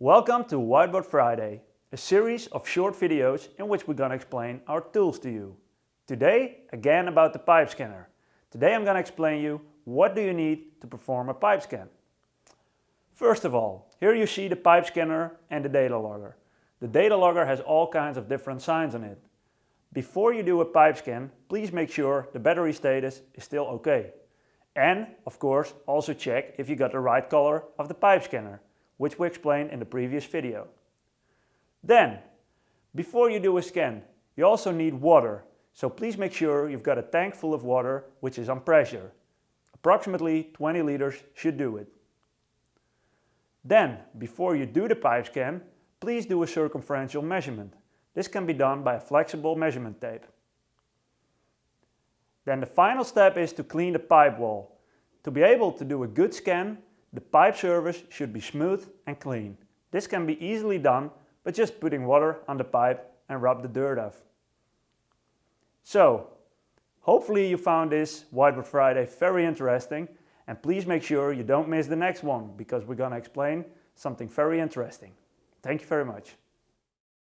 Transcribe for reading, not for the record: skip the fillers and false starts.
Welcome to Whiteboard Friday, a series of short videos in which we're going to explain our tools to you. Today, again about the pipe scanner. Today I'm going to explain you what do you need to perform a pipe scan. First of all, here you see the pipe scanner and the data logger. The data logger has all kinds of different signs on it. Before you do a pipe scan, please make sure the battery status is still okay. And, of course, also check if you got the right color of the pipe scanner, which we explained in the previous video. Then, before you do a scan, you also need water, so please make sure you've got a tank full of water which is on pressure. Approximately 20 liters should do it. Then, before you do the pipe scan, please do a circumferential measurement. This can be done by a flexible measurement tape. Then the final step is to clean the pipe wall. To be able to do a good scan, the pipe surface should be smooth and clean. This can be easily done by just putting water on the pipe and rub the dirt off. So, hopefully you found this Whiteboard Friday very interesting, and please make sure you don't miss the next one because we're going to explain something very interesting. Thank you very much.